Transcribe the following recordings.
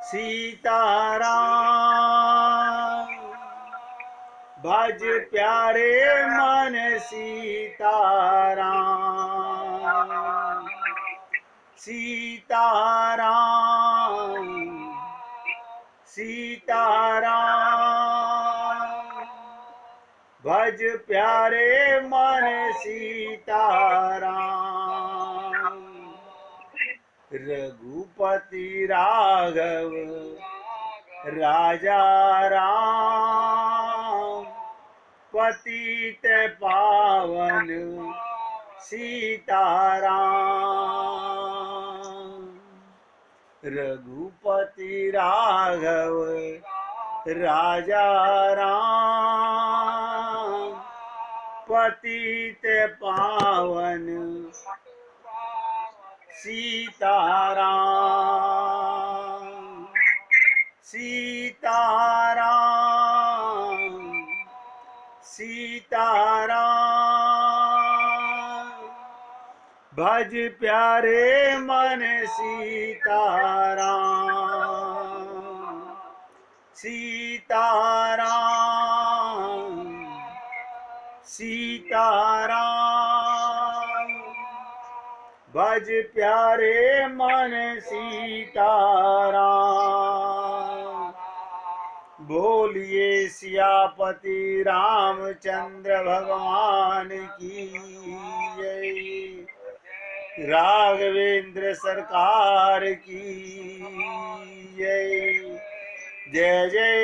सीताराम भज प्यारे मन सीताराम सीताराम सीताराम भज प्यारे मन सीताराम रघुपति राघव राजा राम पतित पावन सीताराम रघुपति राघव राजा राम पतित पावन सीताराम सीताराम सीताराम भज प्यारे मन सीताराम सीताराम सीताराम भज प्यारे मन सीताराम बोलिए सियापति रामचंद्र भगवान की जय राघवेंद्र सरकार की जय जय जय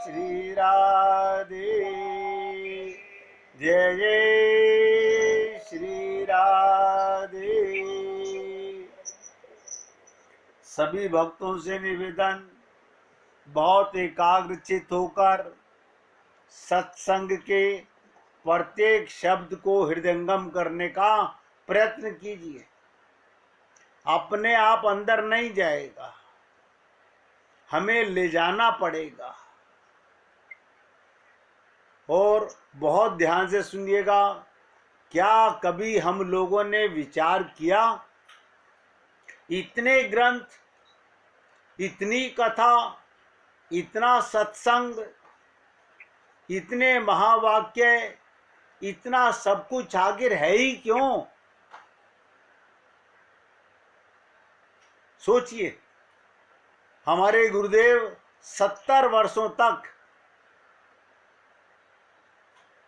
श्री राधे जय जय श्री राधे। सभी भक्तों से निवेदन, बहुत एकाग्रचित होकर सत्संग के प्रत्येक शब्द को हृदयंगम करने का प्रयत्न कीजिए। अपने आप अंदर नहीं जाएगा, हमें ले जाना पड़ेगा। और बहुत ध्यान से सुनिएगा, क्या कभी हम लोगों ने विचार किया, इतने ग्रंथ, इतनी कथा, इतना सत्संग, इतने महावाक्य, इतना सब कुछ आखिर है ही क्यों? सोचिए, हमारे गुरुदेव 70 वर्षों तक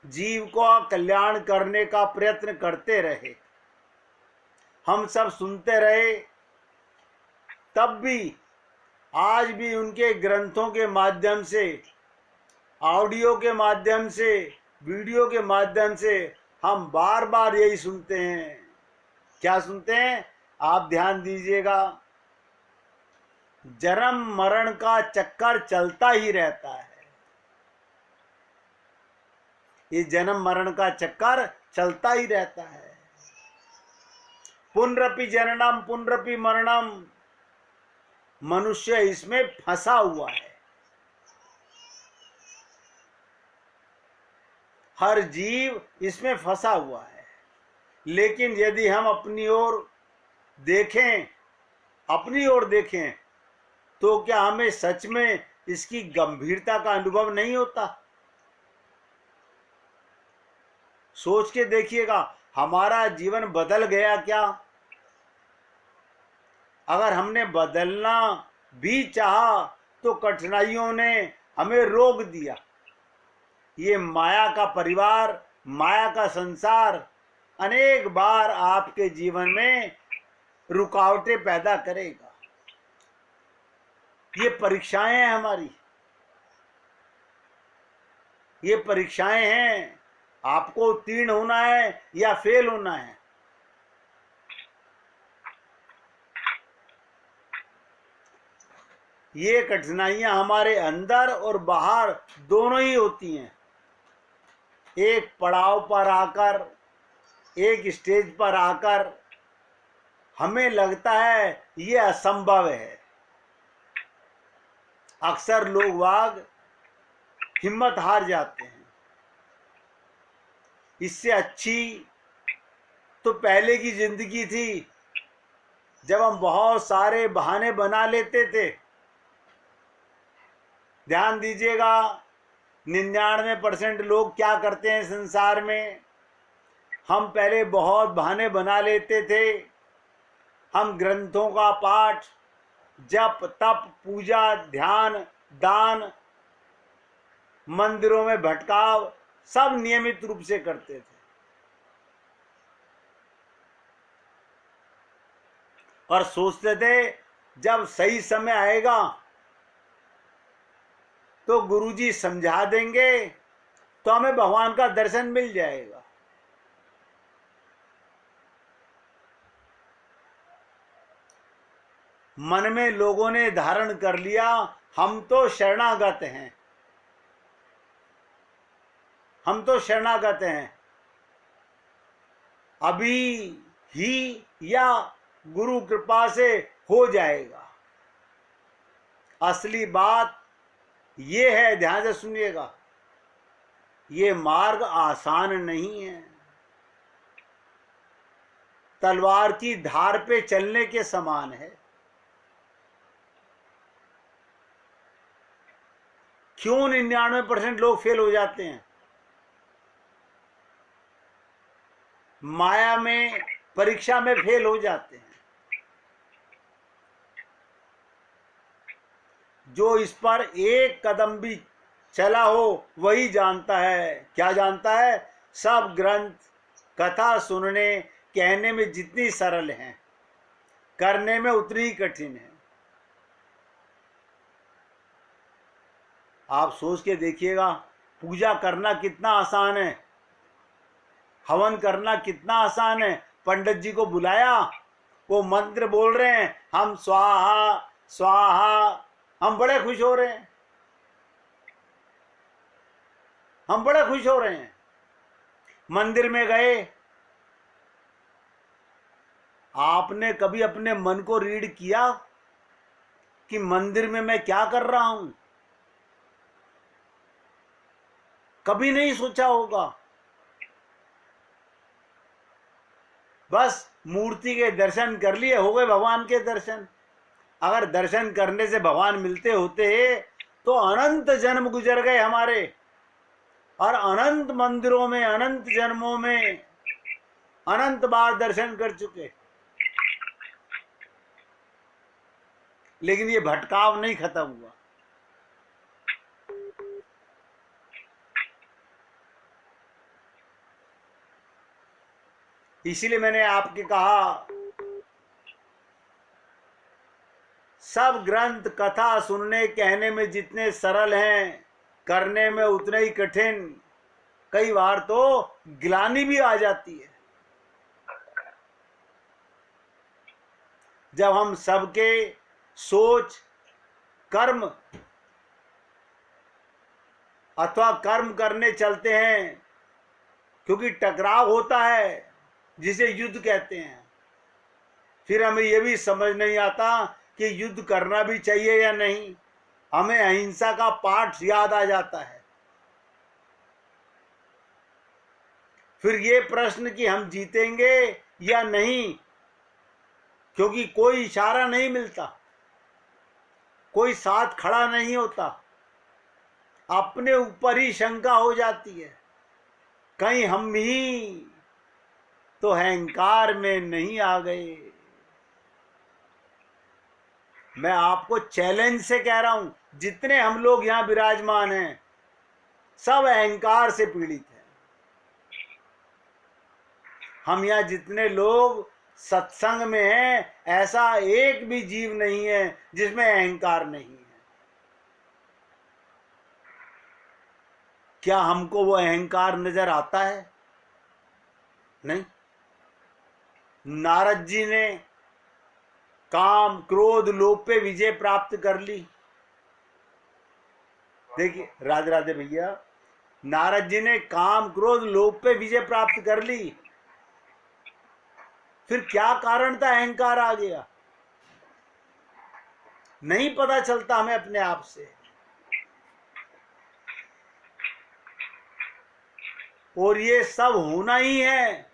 जीव का कल्याण करने का प्रयत्न करते रहे, हम सब सुनते रहे। तब भी आज भी उनके ग्रंथों के माध्यम से, ऑडियो के माध्यम से, वीडियो के माध्यम से हम बार बार यही सुनते हैं। क्या सुनते हैं? आप ध्यान दीजिएगा, जन्म मरण का चक्कर चलता ही रहता है। ये जन्म मरण का चक्कर चलता ही रहता है। पुनरपि जननम पुनरपि मरणम, मनुष्य इसमें फंसा हुआ है। हर जीव इसमें फंसा हुआ है। लेकिन यदि हम अपनी ओर देखें, तो क्या हमें सच में इसकी गंभीरता का अनुभव नहीं होता? सोच के देखिएगा, हमारा जीवन बदल गया क्या? अगर हमने बदलना भी चाहा तो कठिनाइयों ने हमें रोक दिया। ये माया का परिवार, माया का संसार अनेक बार आपके जीवन में रुकावटें पैदा करेगा। ये परीक्षाएं हैं हमारी, ये परीक्षाएं हैं। आपको उत्तीर्ण होना है या फेल होना है। ये कठिनाइयां हमारे अंदर और बाहर दोनों ही होती हैं। एक पड़ाव पर आकर, एक स्टेज पर आकर हमें लगता है ये असंभव है। अक्सर लोग वाग हिम्मत हार जाते हैं। इससे अच्छी तो पहले की जिंदगी थी, जब हम बहुत सारे बहाने बना लेते थे, ध्यान दीजिएगा 99% लोग क्या करते हैं संसार में, हम पहले बहुत बहाने बना लेते थे। हम ग्रंथों का पाठ, जप तप पूजा ध्यान दान, मंदिरों में भटकाव सब नियमित रूप से करते थे और सोचते थे जब सही समय आएगा तो गुरुजी समझा देंगे तो हमें भगवान का दर्शन मिल जाएगा। मन में लोगों ने धारण कर लिया हम तो शरणागत हैं, हम तो शरणागत हैं, अभी ही या गुरु कृपा से हो जाएगा। असली बात ये है, ध्यान से सुनिएगा, ये मार्ग आसान नहीं है। तलवार की धार पे चलने के समान है। क्यों 99% लोग फेल हो जाते हैं? माया में, परीक्षा में फेल हो जाते हैं। जो इस पर एक कदम भी चला हो वही जानता है। क्या जानता है? सब ग्रंथ कथा सुनने कहने में जितनी सरल हैं, करने में उतनी ही कठिन है। आप सोच के देखिएगा, पूजा करना कितना आसान है, हवन करना कितना आसान है। पंडित जी को बुलाया, वो मंत्र बोल रहे हैं, हम स्वाहा स्वाहा, हम बड़े खुश हो रहे हैं, हम बड़े खुश हो रहे हैं। मंदिर में गए, आपने कभी अपने मन को रीड किया कि मंदिर में मैं क्या कर रहा हूं? कभी नहीं सोचा होगा। बस मूर्ति के दर्शन कर लिए, हो गए भगवान के दर्शन। अगर दर्शन करने से भगवान मिलते होते तो अनंत जन्म गुजर गए हमारे, और अनंत मंदिरों में, अनंत जन्मों में अनंत बार दर्शन कर चुके, लेकिन ये भटकाव नहीं खत्म हुआ। इसीलिए मैंने आपके कहा, सब ग्रंथ कथा सुनने कहने में जितने सरल हैं, करने में उतने ही कठिन। कई बार तो ग्लानि भी आ जाती है जब हम सबके सोच कर्म अथवा कर्म करने चलते हैं, क्योंकि टकराव होता है जिसे युद्ध कहते हैं। फिर हमें यह भी समझ नहीं आता कि युद्ध करना भी चाहिए या नहीं। हमें अहिंसा का पाठ याद आ जाता है। फिर ये प्रश्न कि हम जीतेंगे या नहीं, क्योंकि कोई इशारा नहीं मिलता, कोई साथ खड़ा नहीं होता, अपने ऊपर ही शंका हो जाती है, कहीं हम ही तो अहंकार में नहीं आ गए। मैं आपको चैलेंज से कह रहा हूं, जितने हम लोग यहां विराजमान हैं सब अहंकार से पीड़ित हैं। हम यहां जितने लोग सत्संग में हैं, ऐसा एक भी जीव नहीं है जिसमें अहंकार नहीं है। क्या हमको वो अहंकार नजर आता है? नहीं। नारद जी ने काम क्रोध लोभ पे विजय प्राप्त कर ली। देखिए, राधे राधे भैया, नारद जी ने काम क्रोध लोभ पे विजय प्राप्त कर ली। फिर क्या कारण था अहंकार आ गया? नहीं पता चलता हमें अपने आप से। और ये सब होना ही है,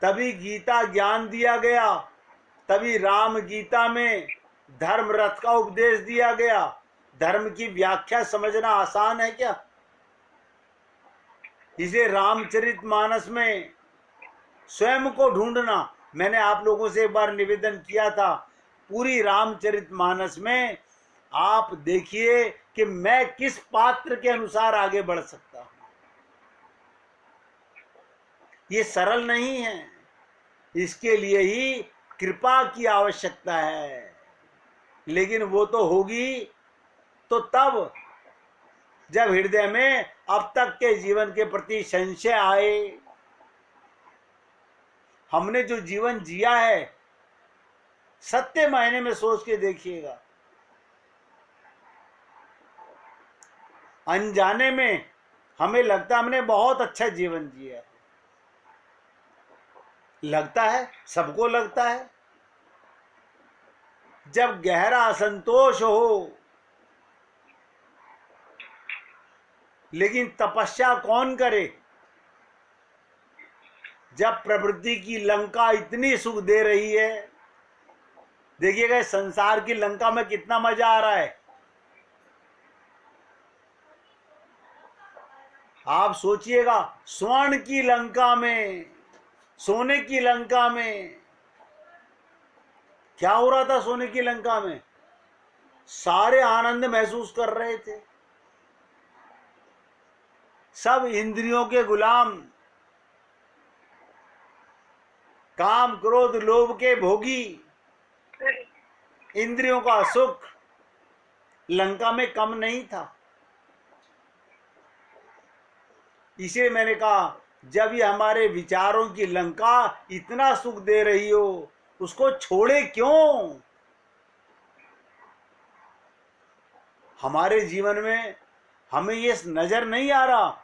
तभी गीता ज्ञान दिया गया तभी राम गीता में धर्म रथ का उपदेश दिया गया। धर्म की व्याख्या समझना आसान है क्या? इसे रामचरितमानस में स्वयं को ढूंढना। मैंने आप लोगों से एक बार निवेदन किया था, पूरी रामचरितमानस में आप देखिए कि मैं किस पात्र के अनुसार आगे बढ़ सकता हूं। ये सरल नहीं है, इसके लिए ही कृपा की आवश्यकता है। लेकिन वो तो होगी तो तब जब हृदय में अब तक के जीवन के प्रति संशय आए। हमने जो जीवन जिया है, सत्य मायने में सोच के देखिएगा, अनजाने में हमें लगता हमने बहुत अच्छा जीवन जिया है। लगता है, सबको लगता है। जब गहरा असंतोष हो, लेकिन तपस्या कौन करे? जब प्रवृत्ति की लंका इतनी सुख दे रही है, देखिएगा संसार की लंका में कितना मजा आ रहा है। आप सोचिएगा, स्वर्ण की लंका में, सोने की लंका में क्या हो रहा था? सोने की लंका में सारे आनंद महसूस कर रहे थे, सब इंद्रियों के गुलाम, काम क्रोध लोभ के भोगी, इंद्रियों का सुख लंका में कम नहीं था। इसे मैंने कहा, जब ये हमारे विचारों की लंका इतना सुख दे रही हो, उसको छोड़े क्यों? हमारे जीवन में हमें ये नजर नहीं आ रहा,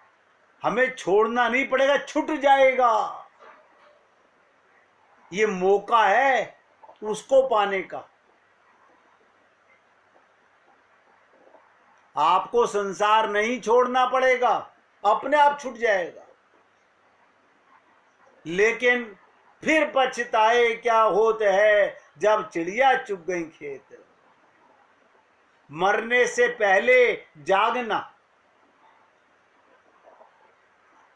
हमें छोड़ना नहीं पड़ेगा, छूट जाएगा। ये मौका है उसको पाने का। आपको संसार नहीं छोड़ना पड़ेगा, अपने आप छूट जाएगा। लेकिन फिर पछताए क्या होते है, जब चिड़िया चुग गई खेत। मरने से पहले जागना,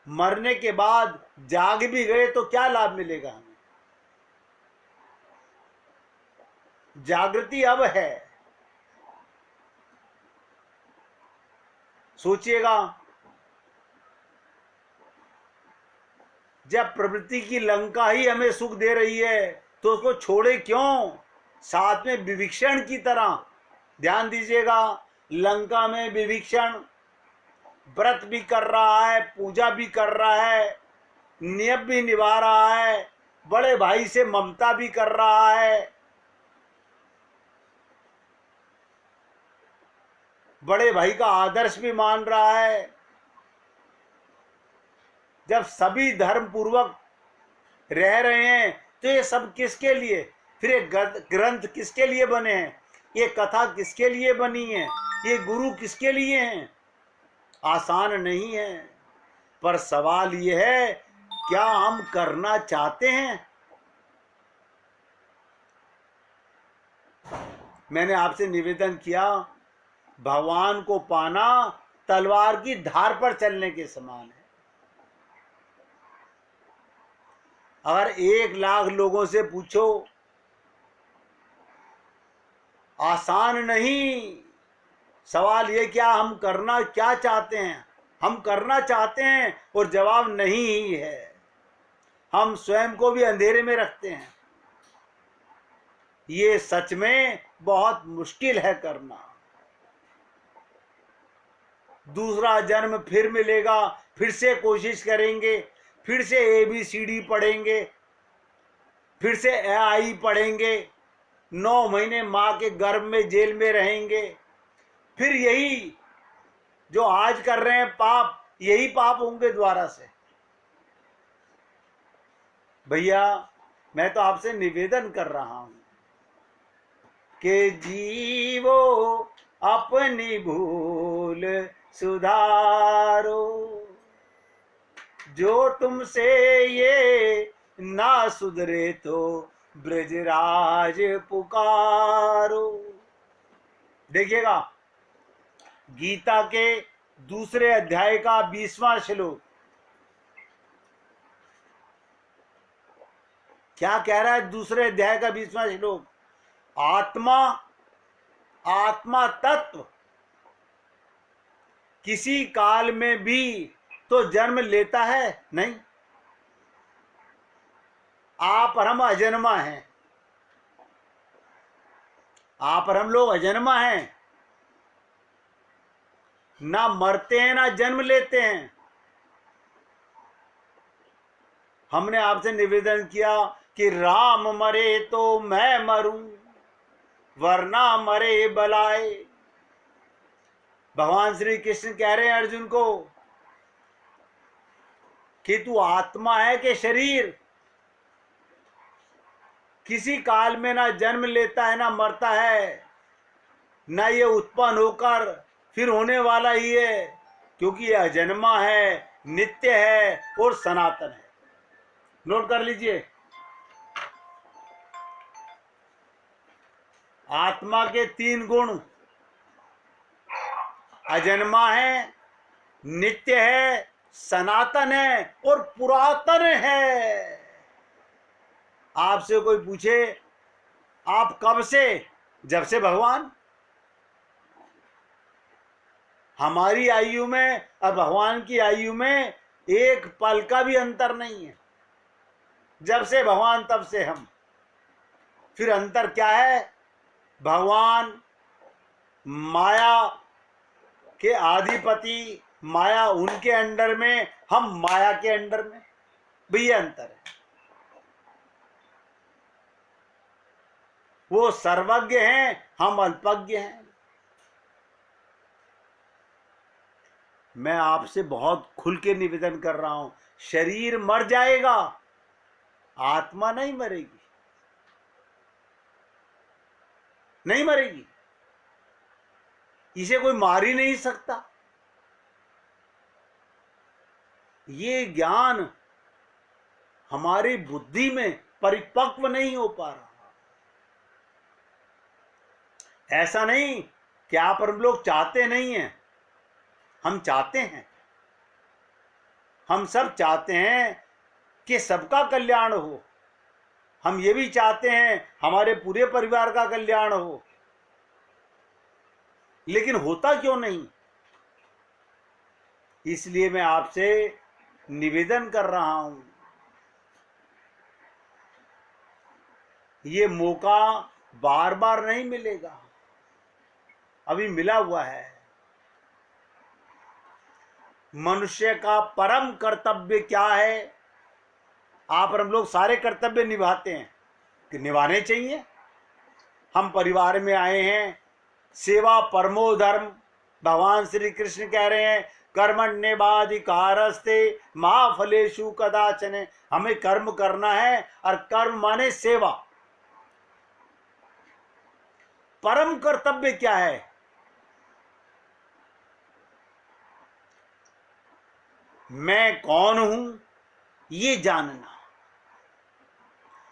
मरने के बाद जाग भी गए तो क्या लाभ मिलेगा हमें? जागृति अब है। सोचिएगा, जब प्रवृत्ति की लंका ही हमें सुख दे रही है तो उसको छोड़े क्यों? साथ में विभीषण की तरह ध्यान दीजिएगा, लंका में विभीषण व्रत भी कर रहा है, पूजा भी कर रहा है, नियम भी निभा रहा है, बड़े भाई से ममता भी कर रहा है, बड़े भाई का आदर्श भी मान रहा है। जब सभी धर्म पूर्वक रह रहे हैं तो ये सब किसके लिए? फिर ये ग्रंथ किसके लिए बने हैं? ये कथा किसके लिए बनी है? ये गुरु किसके लिए हैं? आसान नहीं है। पर सवाल ये है, क्या हम करना चाहते हैं? मैंने आपसे निवेदन किया, भगवान को पाना तलवार की धार पर चलने के समान है। अगर 1,00,000 लोगों से पूछो, आसान नहीं। सवाल ये, क्या हम करना क्या चाहते हैं? हम करना चाहते हैं और जवाब नहीं ही है। हम स्वयं को भी अंधेरे में रखते हैं। ये सच में बहुत मुश्किल है करना। दूसरा जन्म फिर मिलेगा, फिर से कोशिश करेंगे, फिर से ABCD पढ़ेंगे, फिर से AI पढ़ेंगे, 9 महीने माँ के गर्भ में जेल में रहेंगे, फिर यही जो आज कर रहे हैं पाप, यही पाप होंगे दोबारा से। भैया, मैं तो आपसे निवेदन कर रहा हूं कि जीवो अपनी भूल सुधारो, जो तुमसे ये ना सुधरे तो ब्रजराज पुकारो। देखिएगा गीता के दूसरे अध्याय का 20वां श्लोक क्या कह रहा है? दूसरे अध्याय का 20वां श्लोक, आत्मा, आत्मा तत्व किसी काल में भी तो जन्म लेता है नहीं। आप और हम अजन्मा हैं, आप और हम लोग अजन्मा हैं, ना मरते हैं ना जन्म लेते हैं। हमने आपसे निवेदन किया कि राम मरे तो मैं मरूं, वरना मरे बलाए। भगवान श्री कृष्ण कह रहे हैं अर्जुन को कि तू आत्मा है कि शरीर? किसी काल में ना जन्म लेता है ना मरता है, ना ये उत्पन्न होकर फिर होने वाला ही है, क्योंकि ये अजन्मा है, नित्य है और सनातन है। नोट कर लीजिए, आत्मा के 3 गुण, अजन्मा है, नित्य है, सनातन है और पुरातन है। आपसे कोई पूछे आप कब से? जब से भगवान हमारी आयु में और भगवान की आयु में एक पल का भी अंतर नहीं है। जब से भगवान तब से हम। फिर अंतर क्या है? भगवान माया के आधिपति, माया उनके अंडर में, हम माया के अंडर में, भी ये अंतर है। वो सर्वज्ञ हैं, हम अल्पज्ञ हैं। मैं आपसे बहुत खुल के निवेदन कर रहा हूं, शरीर मर जाएगा, आत्मा नहीं मरेगी, नहीं मरेगी। इसे कोई मार ही नहीं सकता। ये ज्ञान हमारी बुद्धि में परिपक्व नहीं हो पा रहा। ऐसा नहीं कि आप हम लोग चाहते नहीं हैं, हम चाहते हैं। हम सब चाहते हैं कि सबका कल्याण हो। हम ये भी चाहते हैं हमारे पूरे परिवार का कल्याण हो, लेकिन होता क्यों नहीं? इसलिए मैं आपसे निवेदन कर रहा हूं, ये मौका बार बार नहीं मिलेगा, अभी मिला हुआ है। मनुष्य का परम कर्तव्य क्या है? आप और हम लोग सारे कर्तव्य निभाते हैं कि निभाने चाहिए। हम परिवार में आए हैं, सेवा परमो धर्म। भगवान श्री कृष्ण कह रहे हैं कर्मण्येवाधिकारस्ते मा फलेषु कदाचन। हमें कर्म करना है और कर्म माने सेवा। परम कर्तव्य क्या है? मैं कौन हूं ये जानना,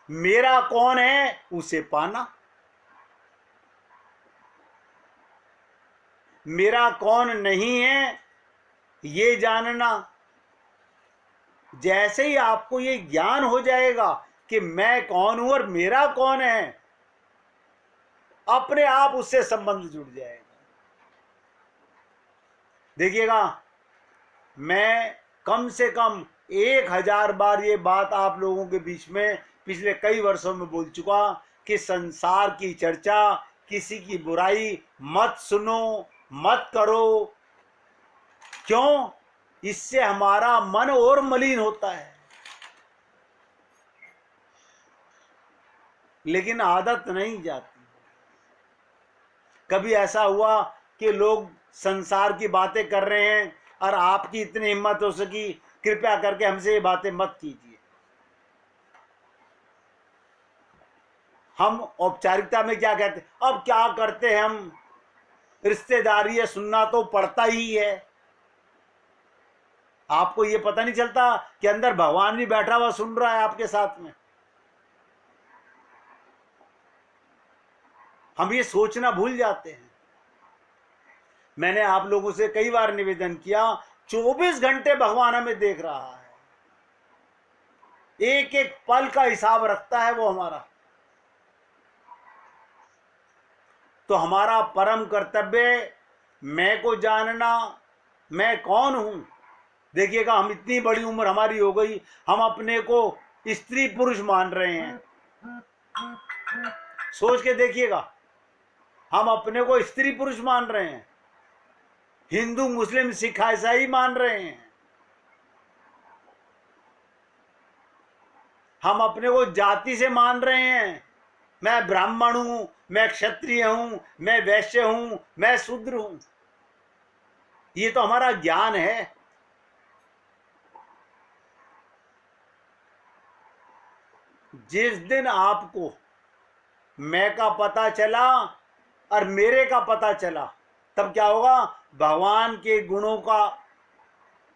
मेरा कौन है उसे पाना, मेरा कौन नहीं है ये जानना। जैसे ही आपको ये ज्ञान हो जाएगा कि मैं कौन हूं और मेरा कौन है, अपने आप उससे संबंध जुड़ जाएगा। देखिएगा, मैं कम से कम 1000 बार ये बात आप लोगों के बीच में पिछले कई वर्षों में बोल चुका कि संसार की चर्चा, किसी की बुराई मत सुनो, मत करो। क्यों? इससे हमारा मन और मलिन होता है। लेकिन आदत नहीं जाती। कभी ऐसा हुआ कि लोग संसार की बातें कर रहे हैं और आपकी इतनी हिम्मत हो सकी, कृपया करके हमसे ये बातें मत कीजिए। हम औपचारिकता में क्या कहते हैं, अब क्या करते हैं हम, रिश्तेदारी है, सुनना तो पड़ता ही है। आपको ये पता नहीं चलता कि अंदर भगवान भी बैठा हुआ सुन रहा है आपके साथ में। हम ये सोचना भूल जाते हैं। मैंने आप लोगों से कई बार निवेदन किया, 24 घंटे भगवान हमें देख रहा है, एक एक पल का हिसाब रखता है वो हमारा। तो हमारा परम कर्तव्य मैं को जानना, मैं कौन हूं। देखिएगा, हम इतनी बड़ी उम्र हमारी हो गई, हम अपने को स्त्री पुरुष मान रहे हैं। सोच के देखिएगा, हम अपने को स्त्री पुरुष मान रहे हैं, हिंदू मुस्लिम सिख ईसाई मान रहे हैं। हम अपने को जाति से मान रहे हैं, मैं ब्राह्मण हूं, मैं क्षत्रिय हूं, मैं वैश्य हूं, मैं शूद्र हूं। ये तो हमारा ज्ञान है। जिस दिन आपको मैं का पता चला और मेरे का पता चला, तब क्या होगा? भगवान के गुणों का,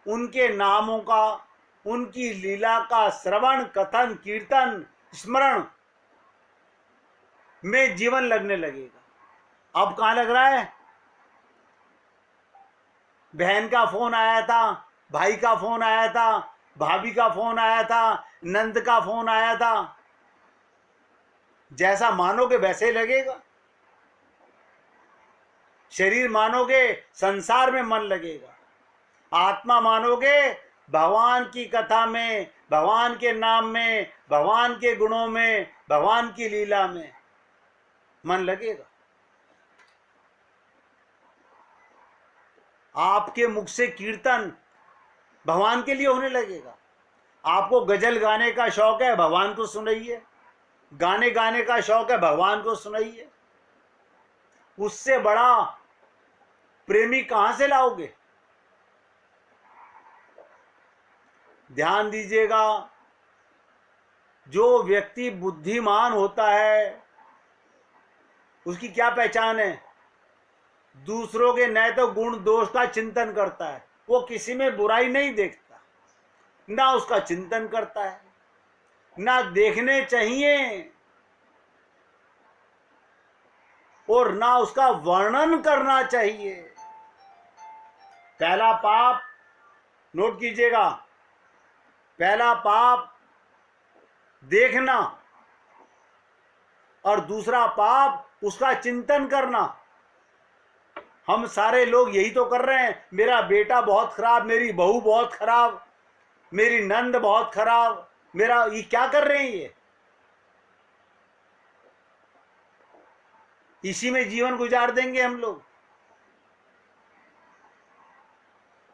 उनके नामों का, उनकी लीला का श्रवण कथन कीर्तन स्मरण में जीवन लगने लगेगा। अब कहां लग रहा है? बहन का फोन आया था, भाई का फोन आया था, भाभी का फोन आया था, नंद का फोन आया था। जैसा मानोगे वैसे ही लगेगा। शरीर मानोगे, संसार में मन लगेगा। आत्मा मानोगे, भगवान की कथा में, भगवान के नाम में, भगवान के गुणों में, भगवान की लीला में मन लगेगा। आपके मुख से कीर्तन भगवान के लिए होने लगेगा। आपको गजल गाने का शौक है, भगवान को सुनाइए। गाने गाने का शौक है, भगवान को सुनाइए। उससे बड़ा प्रेमी कहां से लाओगे? ध्यान दीजिएगा, जो व्यक्ति बुद्धिमान होता है उसकी क्या पहचान है? दूसरों के नए तो गुण दोष का चिंतन करता है, वो किसी में बुराई नहीं देखता, ना उसका चिंतन करता है, ना देखने चाहिए और ना उसका वर्णन करना चाहिए। पहला पाप नोट कीजिएगा, पहला पाप देखना और दूसरा पाप उसका चिंतन करना। हम सारे लोग यही तो कर रहे हैं। मेरा बेटा बहुत खराब, मेरी बहू बहुत खराब, मेरी नंद बहुत खराब, मेरा ये क्या कर रहे हैं? ये इसी में जीवन गुजार देंगे हम लोग।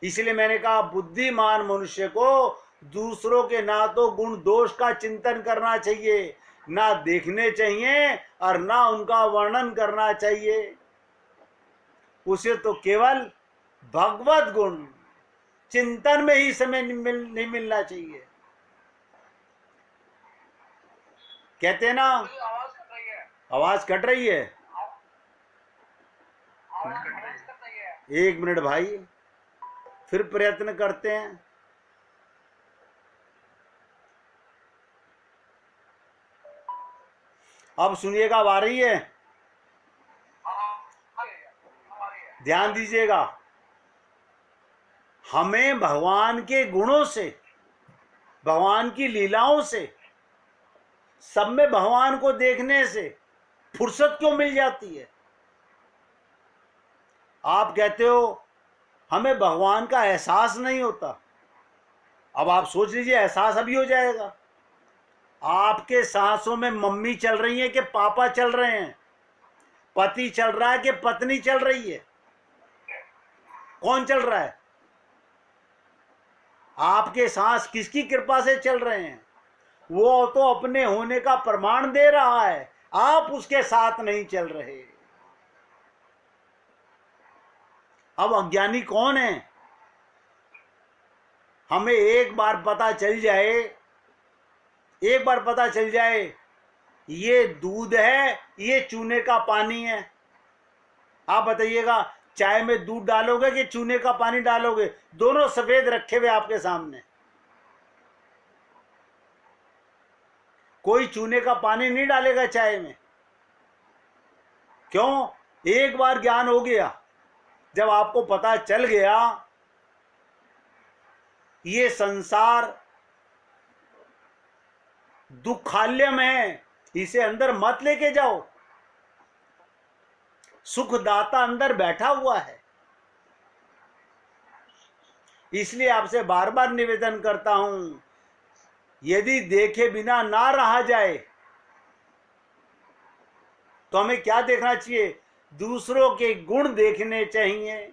इसलिए मैंने कहा, बुद्धिमान मनुष्य को दूसरों के ना तो गुण दोष का चिंतन करना चाहिए, ना देखने चाहिए और ना उनका वर्णन करना चाहिए। उसे तो केवल भगवत गुण चिंतन में ही समय नहीं मिलना चाहिए। कहते ना, आवाज कट रही है। एक मिनट भाई, फिर प्रयत्न करते हैं। अब सुनिएगा, अब आ रही है, ध्यान दीजिएगा। हमें भगवान के गुणों से, भगवान की लीलाओं से, सब में भगवान को देखने से फुर्सत क्यों मिल जाती है? आप कहते हो हमें भगवान का एहसास नहीं होता। अब आप सोच लीजिए, एहसास अभी हो जाएगा। आपके सांसों में मम्मी चल रही है कि पापा चल रहे हैं? पति चल रहा है कि पत्नी चल रही है? कौन चल रहा है? आपके सांस किसकी कृपा से चल रहे हैं? वो तो अपने होने का प्रमाण दे रहा है, आप उसके साथ नहीं चल रहे। अब अज्ञानी कौन है? हमें एक बार पता चल जाए, एक बार पता चल जाए ये दूध है, ये चूने का पानी है। आप बताइएगा, चाय में दूध डालोगे कि चूने का पानी डालोगे? दोनों सफेद रखे हुए आपके सामने। कोई चूने का पानी नहीं डालेगा चाय में। क्यों? एक बार ज्ञान हो गया, जब आपको पता चल गया ये संसार दुखालयम है, इसे अंदर मत लेके जाओ, सुखदाता अंदर बैठा हुआ है। इसलिए आपसे बार बार निवेदन करता हूं, यदि देखे बिना ना रहा जाए तो हमें क्या देखना चाहिए? दूसरों के गुण देखने चाहिए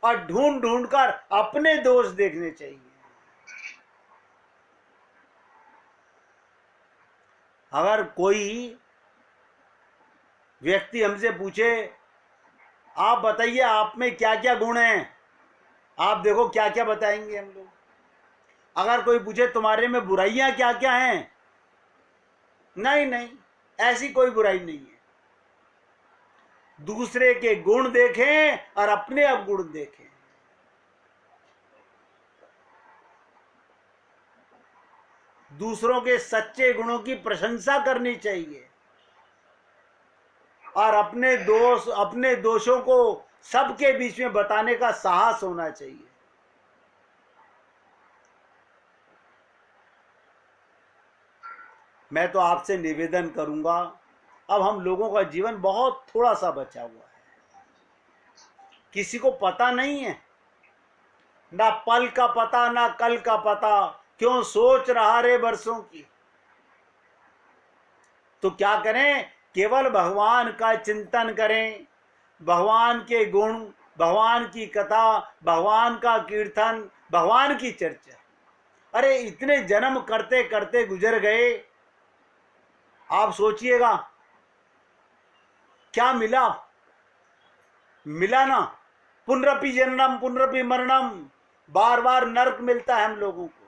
और ढूंढ ढूंढ कर अपने दोष देखने चाहिए। अगर कोई व्यक्ति हमसे पूछे, आप बताइए आप में क्या क्या गुण हैं, आप देखो क्या क्या बताएंगे हम लोग। अगर कोई पूछे तुम्हारे में बुराइयां क्या क्या हैं, नहीं नहीं, ऐसी कोई बुराई नहीं है। दूसरे के गुण देखें और अपने अवगुण देखें। दूसरों के सच्चे गुणों की प्रशंसा करनी चाहिए और अपने दोषों को सबके बीच में बताने का साहस होना चाहिए। मैं तो आपसे निवेदन करूंगा, अब हम लोगों का जीवन बहुत थोड़ा सा बचा हुआ है, किसी को पता नहीं है, ना पल का पता ना कल का पता, क्यों सोच रहा रे बरसों की। तो क्या करें? केवल भगवान का चिंतन करें, भगवान के गुण, भगवान की कथा, भगवान का कीर्तन, भगवान की चर्चा। अरे इतने जन्म करते करते गुजर गए, आप सोचिएगा क्या मिला? मिला ना, पुनरपि जन्म पुनरपि मरणम, बार बार नरक मिलता है हम लोगों को।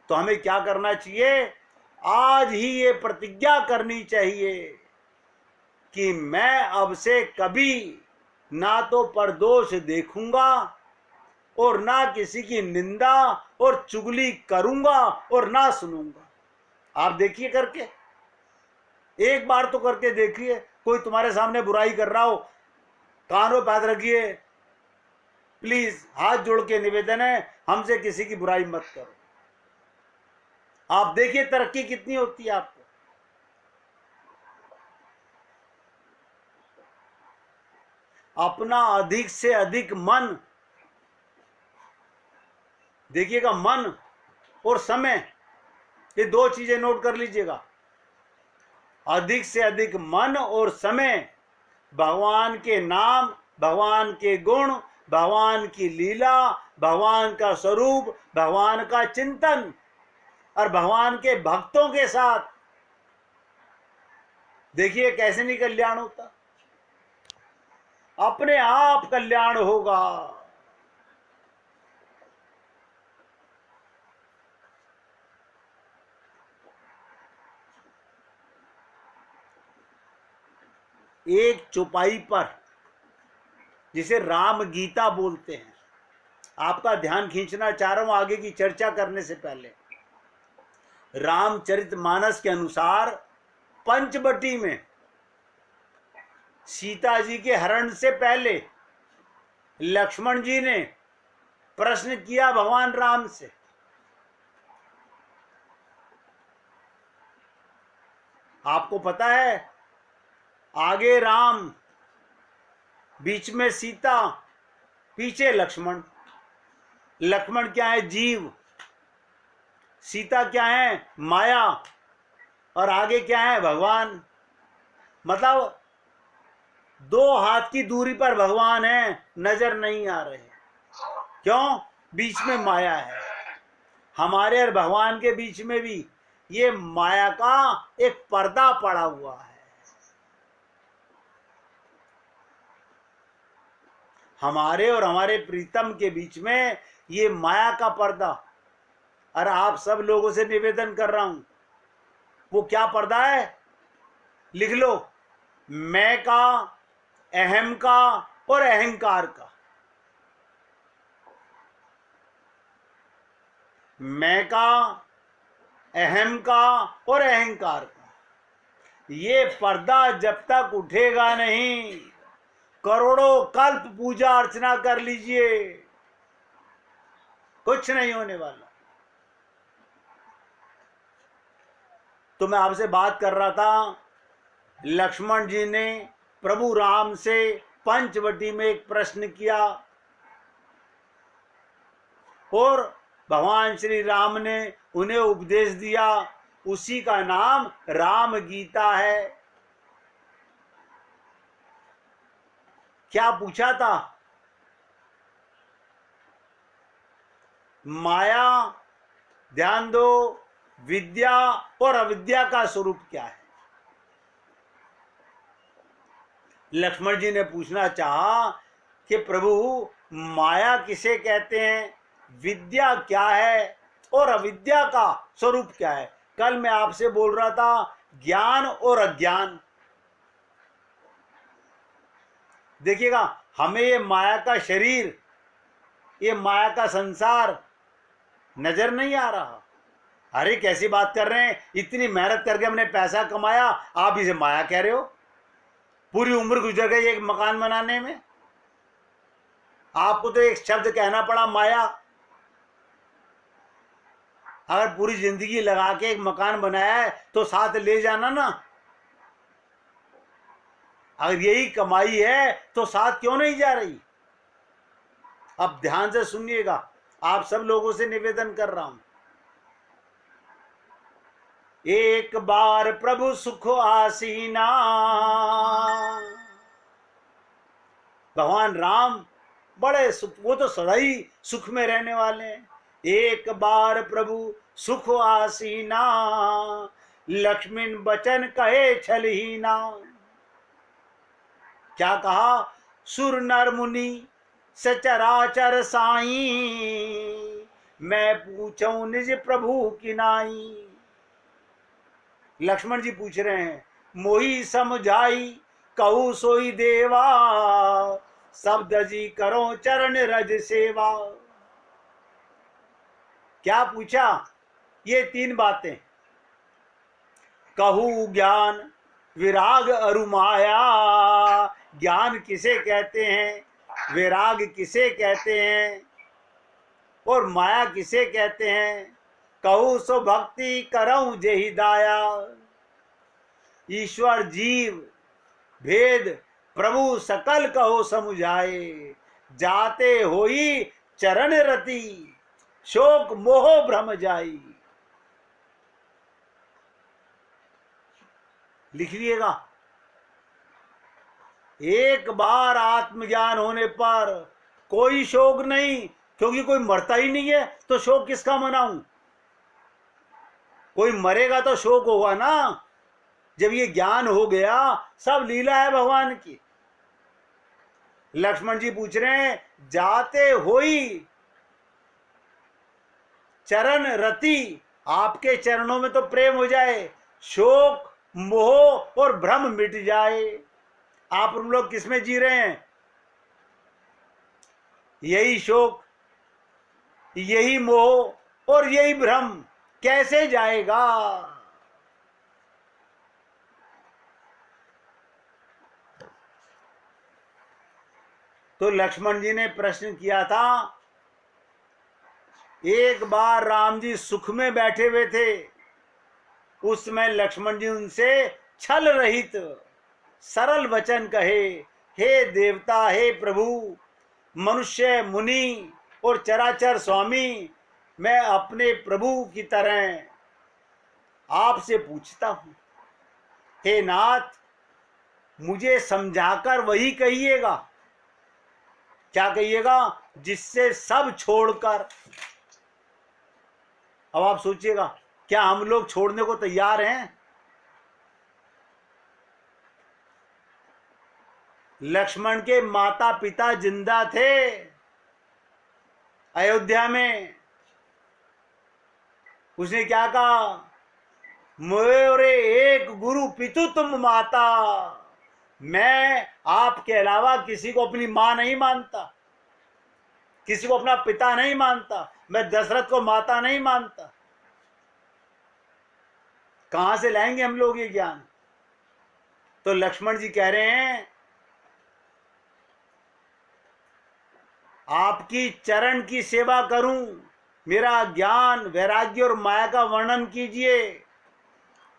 तो हमें क्या करना चाहिए? आज ही ये प्रतिज्ञा करनी चाहिए कि मैं अब से कभी ना तो परदोष देखूंगा और ना किसी की निंदा और चुगली करूंगा और ना सुनूंगा। आप देखिए करके, एक बार तो करके देखिए। कोई तुम्हारे सामने बुराई कर रहा हो, कानों पे हाथ रखिए, प्लीज हाथ जोड़ के निवेदन है, हमसे किसी की बुराई मत करो। आप देखिए तरक्की कितनी होती है आपको। अपना अधिक से अधिक मन, देखिएगा, मन और समय, ये दो चीजें नोट कर लीजिएगा। अधिक से अधिक मन और समय भगवान के नाम, भगवान के गुण, भगवान की लीला, भगवान का स्वरूप, भगवान का चिंतन और भगवान के भक्तों के साथ, देखिए कैसे नहीं कल्याण होता, अपने आप कल्याण होगा। एक चौपाई पर, जिसे राम गीता बोलते हैं, आपका ध्यान खींचना चाह रहा हूं आगे की चर्चा करने से पहले। रामचरितमानस के अनुसार पंचवटी में सीता जी के हरण से पहले लक्ष्मण जी ने प्रश्न किया भगवान राम से, आपको पता है, आगे राम, बीच में सीता, पीछे लक्ष्मण। लक्ष्मण क्या है? जीव। सीता क्या है? माया। और आगे क्या है? भगवान। मतलब दो हाथ की दूरी पर भगवान है, नजर नहीं आ रहे। क्यों? बीच में माया है। हमारे और भगवान के बीच में भी ये माया का एक पर्दा पड़ा हुआ है। हमारे और हमारे प्रीतम के बीच में ये माया का पर्दा। और आप सब लोगों से निवेदन कर रहा हूं, वो क्या पर्दा है? लिख लो, मैं का, अहम का और अहंकार का। मैं का, अहम का और अहंकार का, ये पर्दा जब तक उठेगा नहीं, करोड़ों कल्प पूजा अर्चना कर लीजिए, कुछ नहीं होने वाला। तो मैं आपसे बात कर रहा था, लक्ष्मण जी ने प्रभु राम से पंचवटी में एक प्रश्न किया और भगवान श्री राम ने उन्हें उपदेश दिया, उसी का नाम राम गीता है। क्या पूछा था? माया, ध्यान दो, विद्या और अविद्या का स्वरूप क्या है? लक्ष्मण जी ने पूछना चाहा कि प्रभु माया किसे कहते हैं, विद्या क्या है और अविद्या का स्वरूप क्या है? कल मैं आपसे बोल रहा था ज्ञान और अज्ञान। देखिएगा, हमें ये माया का शरीर, ये माया का संसार नजर नहीं आ रहा। अरे कैसी बात कर रहे हैं, इतनी मेहनत करके हमने पैसा कमाया, आप इसे माया कह रहे हो? पूरी उम्र गुजर गई एक मकान बनाने में, आपको तो एक शब्द कहना पड़ा माया। अगर पूरी जिंदगी लगा के एक मकान बनाया है तो साथ ले जाना ना। अगर यही कमाई है तो साथ क्यों नहीं जा रही? अब ध्यान से सुनिएगा, आप सब लोगों से निवेदन कर रहा हूं। एक बार प्रभु सुख आसीना, भगवान राम बड़े सुख, वो तो सदा ही सुख में रहने वाले हैं। एक बार प्रभु सुख आसीना, लक्ष्मण बचन कहे छलहीना। क्या कहा? सुर नर मुनि सचराचर साई, मैं पूछूं निज प्रभु की नाई। लक्ष्मण जी पूछ रहे हैं, मोही समझाई कहू सोई देवा, शब्द जी करो चरण रज सेवा। क्या पूछा? ये तीन बातें, कहू ज्ञान विराग अरु माया। ज्ञान किसे कहते हैं, विराग किसे कहते हैं और माया किसे कहते हैं? कहू सो भक्ति करऊं जेहि दाया। ईश्वर जीव भेद प्रभु सकल कहो समुझाए, जाते होई चरण रति शोक मोह भ्रम जाई। लिख लिएगा, एक बार आत्मज्ञान होने पर कोई शोक नहीं, क्योंकि कोई मरता ही नहीं है तो शोक किसका मनाऊं? कोई मरेगा तो शोक होगा ना। जब ये ज्ञान हो गया, सब लीला है भगवान की। लक्ष्मण जी पूछ रहे हैं, जाते होई चरण रति, आपके चरणों में तो प्रेम हो जाए, शोक मोह और भ्रम मिट जाए। आप हम लोग किसमें जी रहे हैं? यही शोक, यही मोह और यही भ्रम कैसे जाएगा? तो लक्ष्मण जी ने प्रश्न किया था, एक बार राम जी सुख में बैठे हुए थे, उस समय लक्ष्मण जी उनसे छल रहित सरल वचन कहे, हे देवता, हे प्रभु, मनुष्य मुनि और चराचर स्वामी, मैं अपने प्रभु की तरह आपसे पूछता हूं, हे नाथ, मुझे समझाकर वही कहिएगा। क्या कहिएगा? जिससे सब छोड़कर। अब आप सोचिएगा, क्या हम लोग छोड़ने को तैयार हैं? लक्ष्मण के माता पिता जिंदा थे अयोध्या में। उसने क्या कहा? मोरे एक गुरु पितु तुम माता। मैं आपके अलावा किसी को अपनी मां नहीं मानता, किसी को अपना पिता नहीं मानता, मैं दशरथ को माता नहीं मानता। कहां से लाएंगे हम लोग ये ज्ञान? तो लक्ष्मण जी कह रहे हैं, आपकी चरण की सेवा करूं, मेरा ज्ञान वैराग्य और माया का वर्णन कीजिए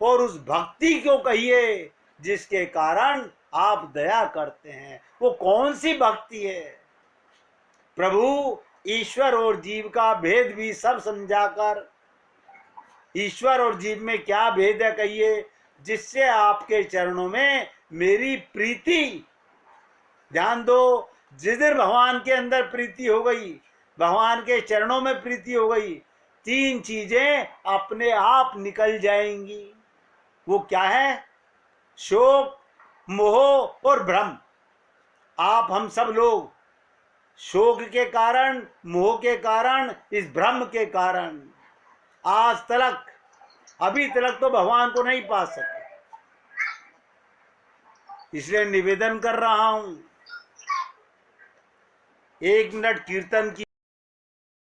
और उस भक्ति को कहिए जिसके कारण आप दया करते हैं। वो कौन सी भक्ति है? प्रभु ईश्वर और जीव का भेद भी सब समझाकर, ईश्वर और जीव में क्या भेद है कहिए, जिससे आपके चरणों में मेरी प्रीति, ध्यान दो, जिस दिन भगवान के अंदर प्रीति हो गई, भगवान के चरणों में प्रीति हो गई, 3 चीजें अपने आप निकल जाएंगी। वो क्या है? शोक, मोह और भ्रम। आप हम सब लोग शोक के कारण, मोह के कारण, इस भ्रम के कारण आज तक, अभी तक तो भगवान को नहीं पा सके। इसलिए निवेदन कर रहा हूं, 1 मिनट कीर्तन की